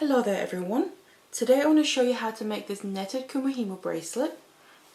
Hello there everyone. Today I want to show you how to make this netted Kumihimo bracelet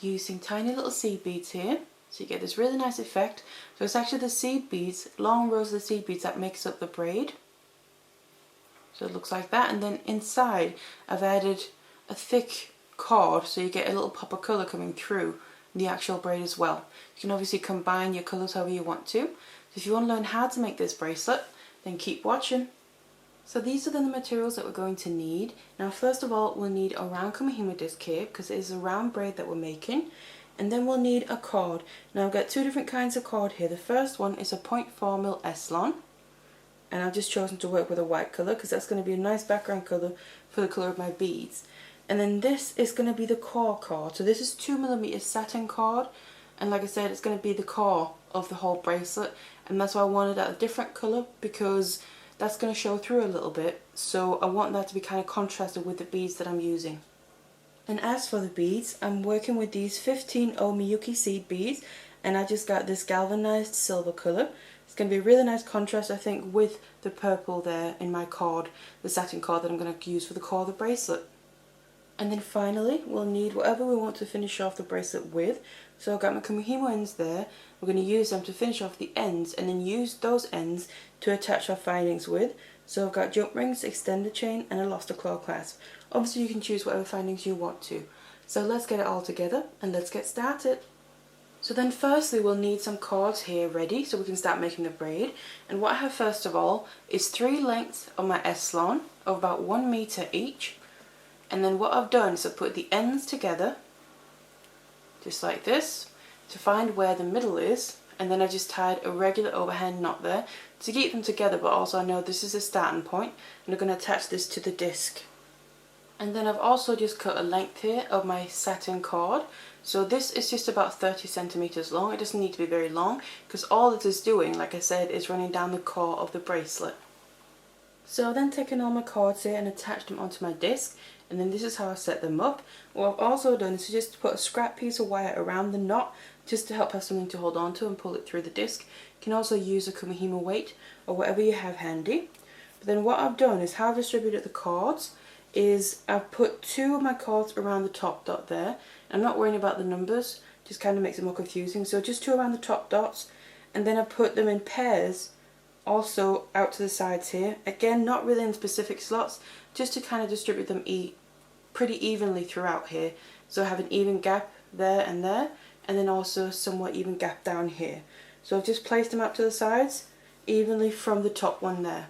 using tiny little seed beads here. So you get this really nice effect. So it's actually the seed beads, long rows of the seed beads that makes up the braid. So it looks like that, and then inside I've added a thick cord so you get a little pop of colour coming through the actual braid as well. You can obviously combine your colours however you want to. So if you want to learn how to make this bracelet, then keep watching. So these are the materials that we're going to need. Now first of all we'll need a round Kumihimo disc here because it is a round braid that we're making, and then we'll need a cord. Now I've got two different kinds of cord here. The first one is a 0.4mm Eslon, and I've just chosen to work with a white colour because that's going to be a nice background colour for the colour of my beads. And then this is going to be the core cord. So this is 2mm satin cord, and like I said, it's going to be the core of the whole bracelet, and that's why I wanted a different colour because that's going to show through a little bit, so I want that to be kind of contrasted with the beads that I'm using. And as for the beads, I'm working with these 15 Miyuki seed beads, and I just got this galvanized silver colour. It's going to be a really nice contrast, I think, with the purple there in my cord, the satin cord that I'm going to use for the core of the bracelet. And then finally we'll need whatever we want to finish off the bracelet with. So I've got my Kumihimo ends there. We're going to use them to finish off the ends and then use those ends to attach our findings with. So I've got jump rings, extender chain and a lobster claw clasp. Obviously you can choose whatever findings you want to. So let's get it all together and let's get started. So then firstly we'll need some cords here ready so we can start making the braid. And what I have first of all is 3 lengths of my Eslon of about 1 meter each. And then what I've done is I've put the ends together, just like this, to find where the middle is, and then I just tied a regular overhand knot there to keep them together, but also I know this is a starting point, and I'm going to attach this to the disc. And then I've also just cut a length here of my satin cord, so this is just about 30 centimeters long. It doesn't need to be very long, because all it is doing, like I said, is running down the core of the bracelet. So I've then taken all my cords here and attached them onto my disc, and then this is how I set them up. What I've also done is just put a scrap piece of wire around the knot just to help have something to hold on to and pull it through the disc. You can also use a Kumihimo weight or whatever you have handy. But then what I've done is how I've distributed the cords is I've put 2 of my cords around the top dot there. I'm not worrying about the numbers, just kind of makes it more confusing. So just 2 around the top dots, and then I put them in pairs also out to the sides here. Again, not really in specific slots, just to kind of distribute them pretty evenly throughout here. So I have an even gap there, and then also somewhat even gap down here. So I've just placed them up to the sides evenly from the top one there.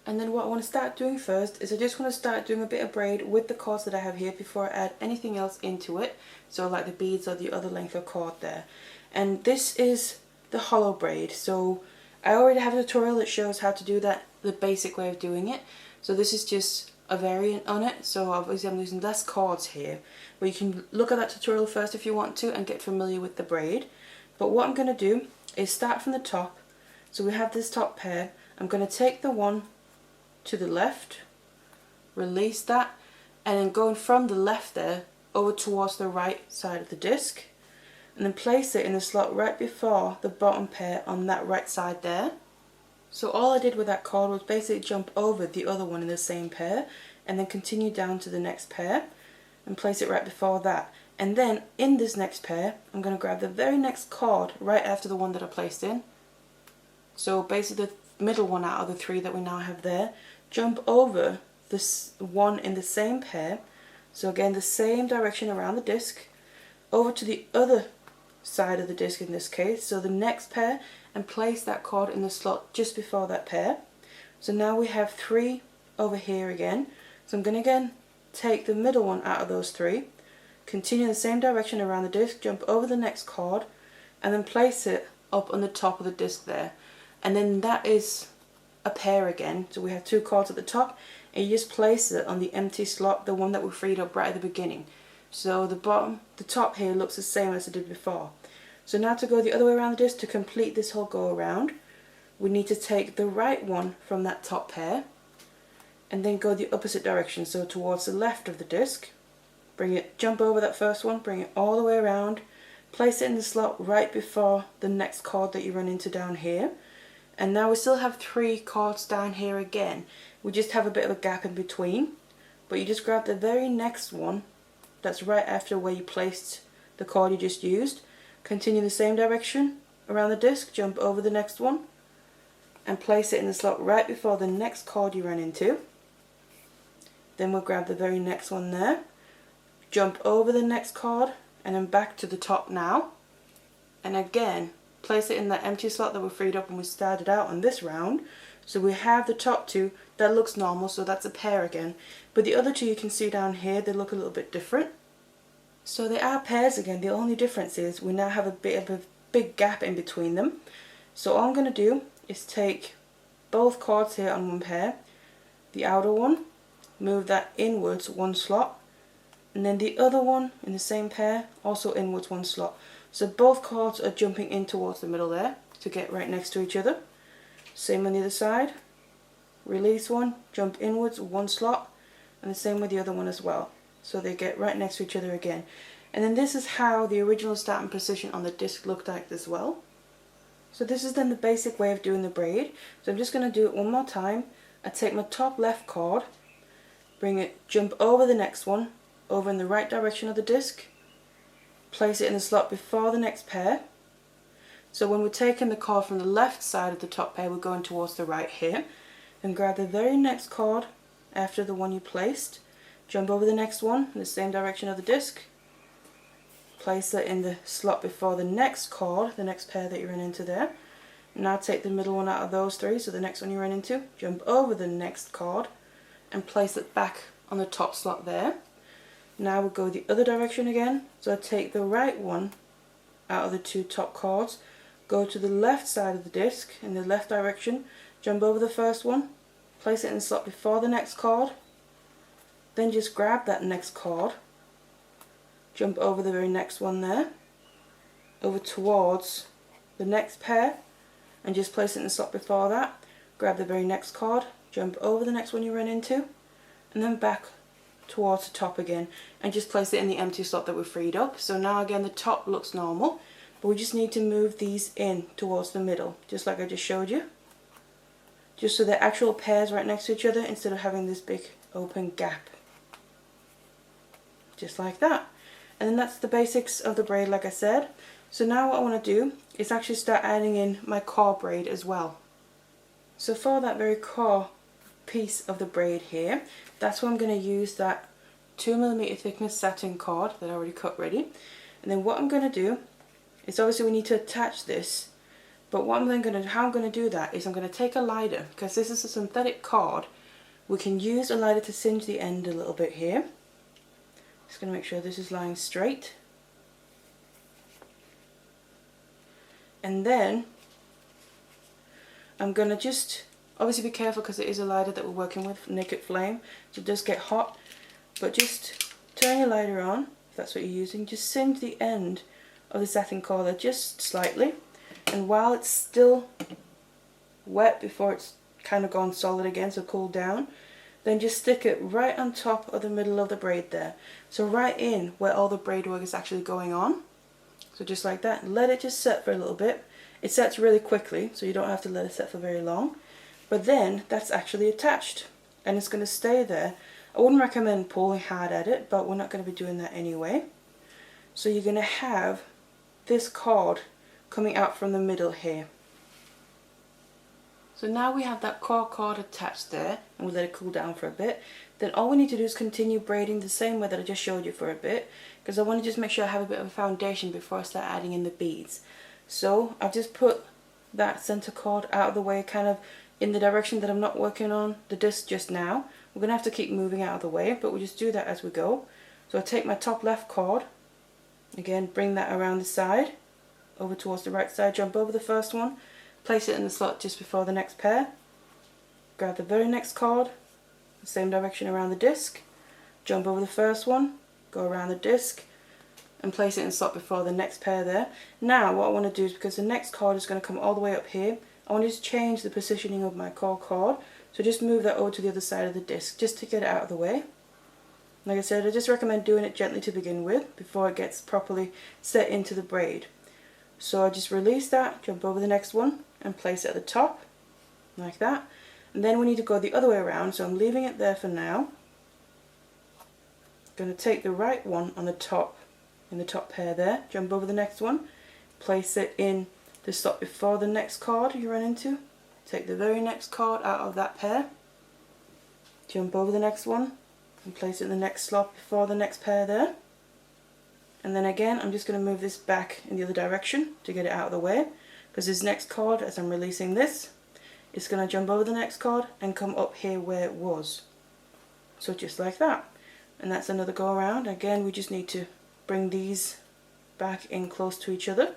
And then what I want to start doing first is I just want to start doing a bit of braid with the cords that I have here before I add anything else into it. So like the beads or the other length of cord there. And this is the hollow braid. So I already have a tutorial that shows how to do that, the basic way of doing it. So this is just a variant on it. So obviously I'm using less cords here. But you can look at that tutorial first if you want to and get familiar with the braid. But what I'm going to do is start from the top. So we have this top pair. I'm going to take the one to the left, release that, and then going from the left there over towards the right side of the disc. And then place it in the slot right before the bottom pair on that right side there. So all I did with that cord was basically jump over the other one in the same pair and then continue down to the next pair and place it right before that. And then in this next pair I'm going to grab the very next cord right after the one that I placed in. So basically the middle one out of the 3 that we now have there, jump over this one in the same pair, so again the same direction around the disc, over to the other side of the disc in this case, so the next pair, and place that cord in the slot just before that pair. So now we have 3 over here again. So I'm going to again take the middle one out of those 3, continue the same direction around the disc, jump over the next cord, and then place it up on the top of the disc there. And then that is a pair again. So we have 2 cords at the top, and you just place it on the empty slot, the one that we freed up right at the beginning. So the top here looks the same as it did before. So now to go the other way around the disc, to complete this whole go around, we need to take the right one from that top pair and then go the opposite direction, so towards the left of the disc. Jump over that first one, bring it all the way around, place it in the slot right before the next cord that you run into down here, And now we still have 3 cords down here again. We just have a bit of a gap in between, but you just grab the very next one that's right after where you placed the cord you just used, continue the same direction around the disc, jump over the next one and place it in the slot right before the next cord you run into. Then we'll grab the very next one there, jump over the next cord and then back to the top now, and again place it in that empty slot that we freed up when we started out on this round. So we have the top 2, that looks normal, so that's a pair again, but the other 2 you can see down here, they look a little bit different. So they are pairs again, the only difference is we now have a bit of a big gap in between them. So all I'm going to do is take both cords here on one pair, the outer one, move that inwards 1 slot, and then the other one in the same pair, also inwards 1 slot. So both cords are jumping in towards the middle there to get right next to each other. Same on the other side, release one, jump inwards 1 slot, and the same with the other one as well. So they get right next to each other again. And then this is how the original starting position on the disc looked like as well. So this is then the basic way of doing the braid. So I'm just going to do it one more time. I take my top left cord, bring it, jump over the next one, over in the right direction of the disc, place it in the slot before the next pair. So when we're taking the cord from the left side of the top pair, we're going towards the right here. Then grab the very next cord after the one you placed, jump over the next one in the same direction of the disc, place it in the slot before the next cord, the next pair that you run into there. Now take the middle one out of those 3, so the next one you run into, jump over the next cord and place it back on the top slot there. Now we'll go the other direction again, so I take the right one out of the 2 top cords, go to the left side of the disc in the left direction, jump over the first one, place it in the slot before the next cord, then just grab that next cord, jump over the very next one there, over towards the next pair and just place it in the slot before that, grab the very next cord, jump over the next one you run into and then back towards the top again and just place it in the empty slot that we freed up. So now again the top looks normal, but we just need to move these in towards the middle, just like I just showed you, just so they're actual pairs right next to each other instead of having this big open gap, just like that. And then that's the basics of the braid, like I said. So now what I want to do is actually start adding in my core braid as well. So for that very core piece of the braid here, that's where I'm going to use that 2mm thickness satin cord that I already cut ready. And then what I'm going to do is, obviously we need to attach this, but what I'm then going to, how I'm going to do that is I'm going to take a lighter, because this is a synthetic cord. We can use a lighter to singe the end a little bit here. Just going to make sure this is lying straight. And then I'm going to just obviously be careful because it is a lighter that we're working with, naked flame, so it does get hot, but just turn your lighter on, if that's what you're using, just singe the end of the satin collar just slightly, and while it's still wet before it's kind of gone solid again, so cooled down, then just stick it right on top of the middle of the braid there, so right in where all the braid work is actually going on. So just like that, let it just set for a little bit. It sets really quickly, so you don't have to let it set for very long. But then that's actually attached and it's going to stay there. I wouldn't recommend pulling hard at it, but we're not going to be doing that anyway. So you're going to have this cord coming out from the middle here. So now we have that core cord attached there, and we'll let it cool down for a bit. Then all we need to do is continue braiding the same way that I just showed you for a bit, because I want to just make sure I have a bit of a foundation before I start adding in the beads. So I've just put that center cord out of the way, kind of in the direction that I'm not working on the disc just now. We're going to have to keep moving out of the way, but we'll just do that as we go. So I take my top left cord, again bring that around the side, over towards the right side, jump over the first one, place it in the slot just before the next pair, grab the very next cord, the same direction around the disc, jump over the first one, go around the disc, and place it in the slot before the next pair there. Now what I want to do is, because the next cord is going to come all the way up here, I want to just change the positioning of my core cord, so just move that over to the other side of the disc, just to get it out of the way. Like I said, I just recommend doing it gently to begin with, before it gets properly set into the braid. So I just release that, jump over the next one, and place it at the top. like that. And then we need to go the other way around, so I'm leaving it there for now. Going to take the right one on the top, in the top pair there, jump over the next one, place it in the slot before the next card you run into, take the very next card out of that pair, jump over the next one and place it in the next slot before the next pair there. And then again I'm just going to move this back in the other direction to get it out of the way, because this next card, as I'm releasing this, it's going to jump over the next card and come up here where it was. So just like that. And that's another go around. Again, we just need to bring these back in close to each other.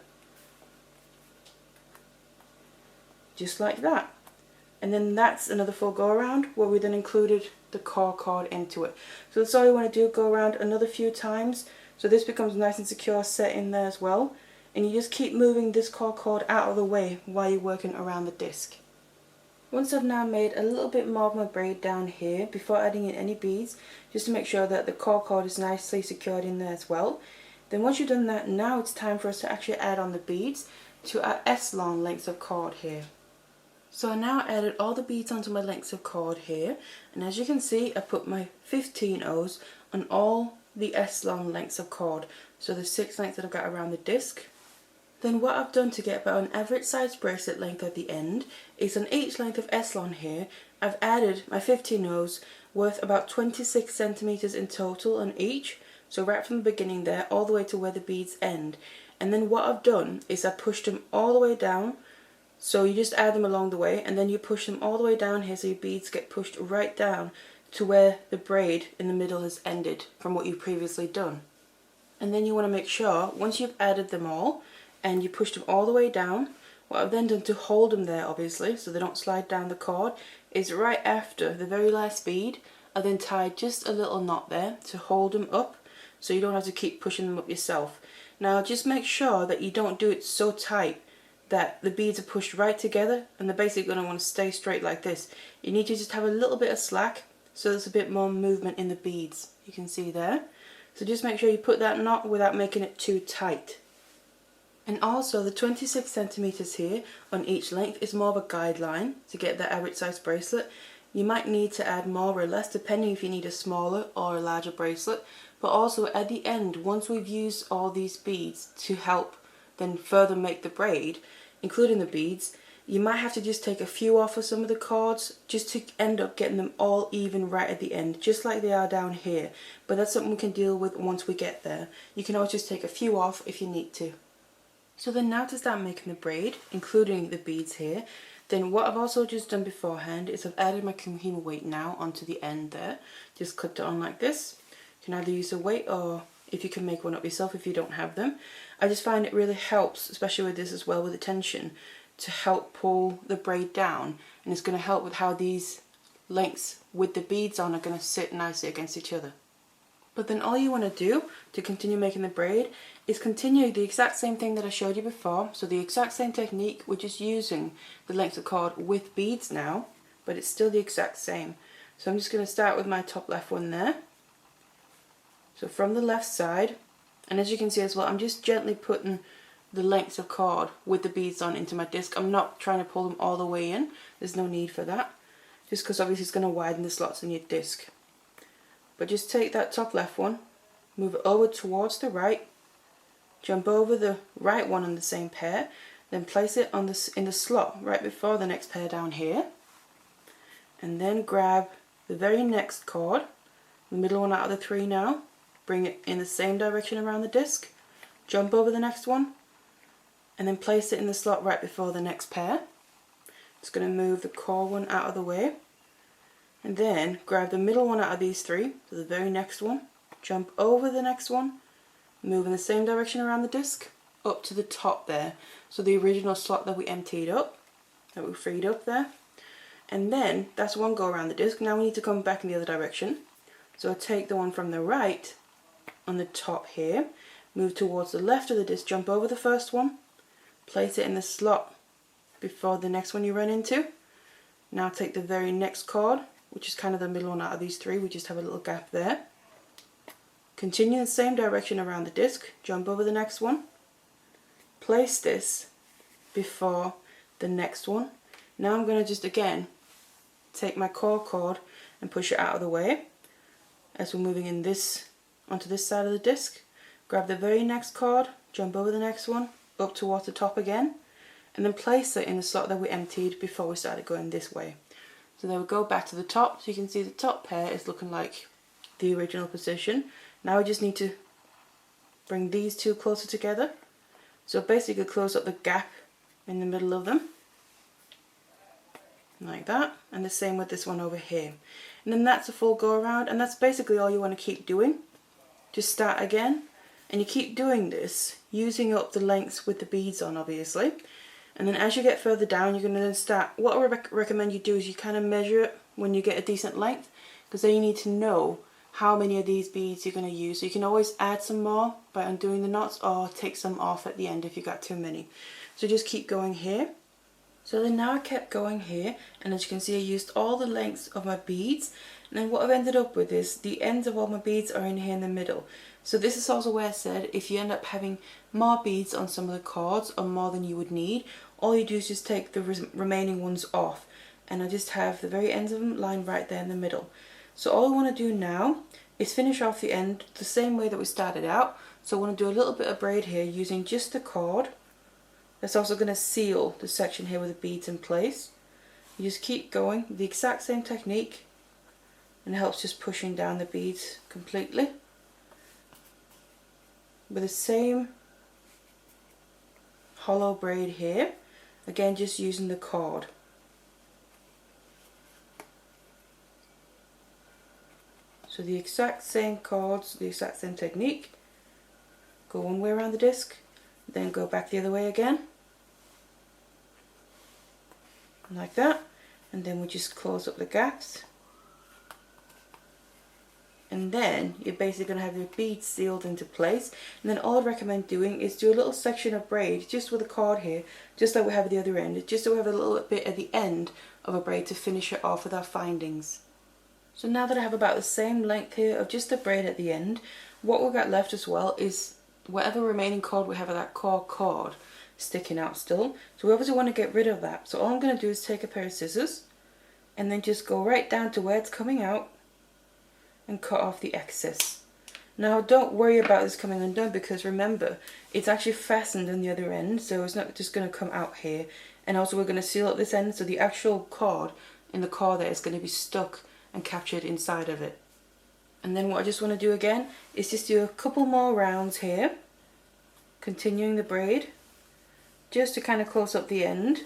Just like that. And then that's another full go around where we then included the core card into it. So that's all you want to do, go around another few times. So this becomes nice and secure, set in there as well. And you just keep moving this core cord out of the way while you're working around the disc. Once I've now made a little bit more of my braid down here, before adding in any beads, just to make sure that the core cord is nicely secured in there as well. Then once you've done that, now it's time for us to actually add on the beads to our S-long lengths of cord here. So I now added all the beads onto my lengths of cord here, and as you can see I put my 15 O's on all the S-long lengths of cord, so the 6 lengths that I've got around the disc. Then what I've done to get about an average size bracelet length at the end is on each length of S-long here, I've added my 15 O's worth about 26 centimeters in total on each, so right from the beginning there all the way to where the beads end. And then what I've done is I pushed them all the way down, so you just add them along the way, and then you push them all the way down here so your beads get pushed right down to where the braid in the middle has ended from what you've previously done. And then you want to make sure, once you've added them all, and you push them all the way down, what I've then done to hold them there obviously so they don't slide down the cord is right after the very last bead I then tied just a little knot there to hold them up so you don't have to keep pushing them up yourself. Now just make sure that you don't do it so tight that the beads are pushed right together and they're basically going to want to stay straight like this. You need to just have a little bit of slack so there's a bit more movement in the beads, you can see there. So just make sure you put that knot without making it too tight. And also the 26 centimeters here on each length is more of a guideline to get that average size bracelet. You might need to add more or less depending if you need a smaller or a larger bracelet, but also at the end, once we've used all these beads to help then further make the braid, including the beads, you might have to just take a few off of some of the cords just to end up getting them all even right at the end, just like they are down here. But that's something we can deal with once we get there. You can always just take a few off if you need to. So then now to start making the braid, including the beads here, then what I've also just done beforehand is I've added my Kumihimo weight now onto the end there. Just clipped it on like this. You can either use a weight or if you can make one up yourself if you don't have them. I just find it really helps, especially with this as well, with the tension, to help pull the braid down, and it's going to help with how these lengths with the beads on are going to sit nicely against each other. But then all you want to do to continue making the braid is continue the exact same thing that I showed you before. So the exact same technique, we're just using the length of cord with beads now, but it's still the exact same. So I'm just going to start with my top left one there. So from the left side, and as you can see as well, I'm just gently putting the lengths of cord with the beads on into my disc. I'm not trying to pull them all the way in, there's no need for that, just because obviously it's going to widen the slots in your disc. But just take that top left one, move it over towards the right, jump over the right one on the same pair, then place it on in the slot right before the next pair down here, and then grab the very next cord, the middle one out of the 3 now, bring it in the same direction around the disc, jump over the next one, and then place it in the slot right before the next pair. Just going to move the core one out of the way, and then grab the middle one out of these 3, so the very next one, jump over the next one, move in the same direction around the disc, up to the top there, so the original slot that we emptied up, that we freed up there. And then that's one go around the disc. Now we need to come back in the other direction. So I take the one from the right on the top here, move towards the left of the disc, jump over the first one, place it in the slot before the next one you run into. Now take the very next cord, which is kind of the middle one out of these 3, we just have a little gap there. Continue the same direction around the disc, jump over the next one, place this before the next one, Now I'm going to just again take my cord and push it out of the way as we're moving in this onto this side of the disc. Grab the very next cord, jump over the next one, up towards the top again, and then place it in the slot that we emptied before we started going this way. So then we go back to the top, so you can see the top pair is looking like the original position. Now we just need to bring these two closer together. So basically close up the gap in the middle of them, like that, and the same with this one over here. And then that's a full go around, and that's basically all you want to keep doing. Just start again, and you keep doing this, using up the lengths with the beads on, obviously. And then as you get further down, you're going to then start, what I recommend you do is you kind of measure it when you get a decent length, because then you need to know how many of these beads you're going to use. So you can always add some more by undoing the knots, or take some off at the end if you got too many. So just keep going here. So then now I kept going here, and as you can see I used all the lengths of my beads, and then what I've ended up with is the ends of all my beads are in here in the middle. So this is also where I said if you end up having more beads on some of the cords, or more than you would need, all you do is just take the remaining ones off, and I just have the very ends of them lying right there in the middle. So all I want to do now is finish off the end the same way that we started out. So I want to do a little bit of braid here using just the cord. That's also going to seal the section here with the beads in place. You just keep going, the exact same technique, and it helps just pushing down the beads completely. With the same hollow braid here, again just using the cord. So the exact same cords, the exact same technique. Go one way around the disc, then go back the other way again, like that, and then we just close up the gaps, and then you're basically going to have your beads sealed into place. And then all I'd recommend doing is do a little section of braid just with a cord here, just like we have at the other end, just so we have a little bit at the end of a braid to finish it off with our findings. So now that I have about the same length here of just the braid at the end, what we've got left as well is whatever remaining cord we have of that cord sticking out still. So we obviously want to get rid of that. So all I'm going to do is take a pair of scissors and then just go right down to where it's coming out and cut off the excess. Now don't worry about this coming undone, because remember it's actually fastened on the other end, so it's not just going to come out here. And also we're going to seal up this end, so the actual cord in the cord there is going to be stuck and captured inside of it. And then what I just want to do again is just do a couple more rounds here, continuing the braid, just to kind of close up the end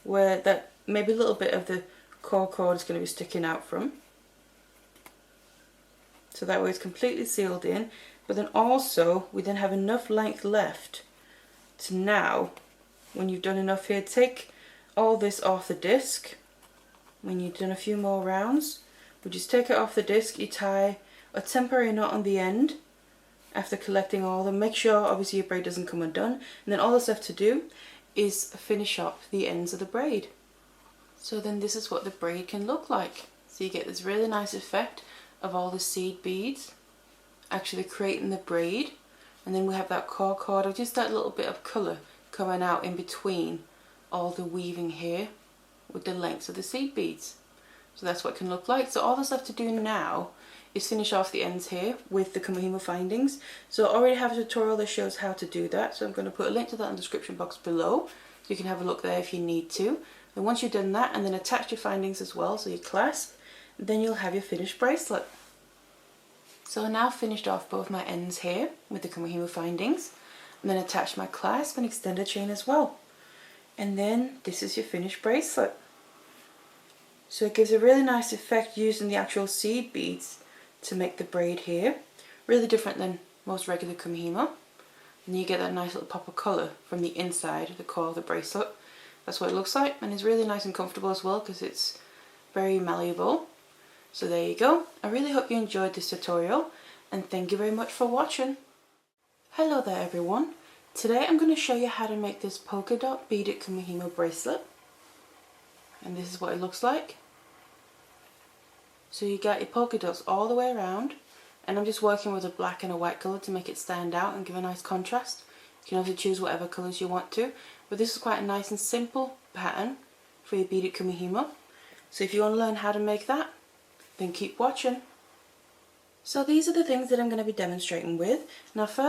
where that maybe a little bit of the cord is going to be sticking out from. So that way it's completely sealed in, but then also we then have enough length left to now, when you've done enough here, take all this off the disc. When you've done a few more rounds, we just take it off the disc, you tie a temporary knot on the end after collecting all of them. Make sure obviously your braid doesn't come undone, and then all that's left to do is finish up the ends of the braid. So then this is what the braid can look like. So you get this really nice effect of all the seed beads actually creating the braid, and then we have that cord of just that little bit of colour coming out in between all the weaving here with the lengths of the seed beads. So that's what it can look like. So all that's left to do now is finish off the ends here with the Kumihimo findings. So I already have a tutorial that shows how to do that, so I'm going to put a link to that in the description box below, so you can have a look there if you need to. And once you've done that, and then attach your findings as well, so you clasp, then you'll have your finished bracelet. So I now finished off both my ends here with the Kumihimo findings, and then attached my clasp and extended chain as well. And then this is your finished bracelet. So it gives a really nice effect using the actual seed beads to make the braid here. Really different than most regular Kumihimo. And you get that nice little pop of colour from the inside of the core of the bracelet. That's what it looks like, and it's really nice and comfortable as well because it's very malleable. So there you go. I really hope you enjoyed this tutorial, and thank you very much for watching. Hello there everyone. Today I'm going to show you how to make this polka dot beaded Kumihimo bracelet. And this is what it looks like. So you got your polka dots all the way around, and I'm just working with a black and a white colour to make it stand out and give a nice contrast. You can also choose whatever colours you want to, but this is quite a nice and simple pattern for your beaded Kumihimo. So if you want to learn how to make that, then keep watching. So these are the things that I'm going to be demonstrating with. Now first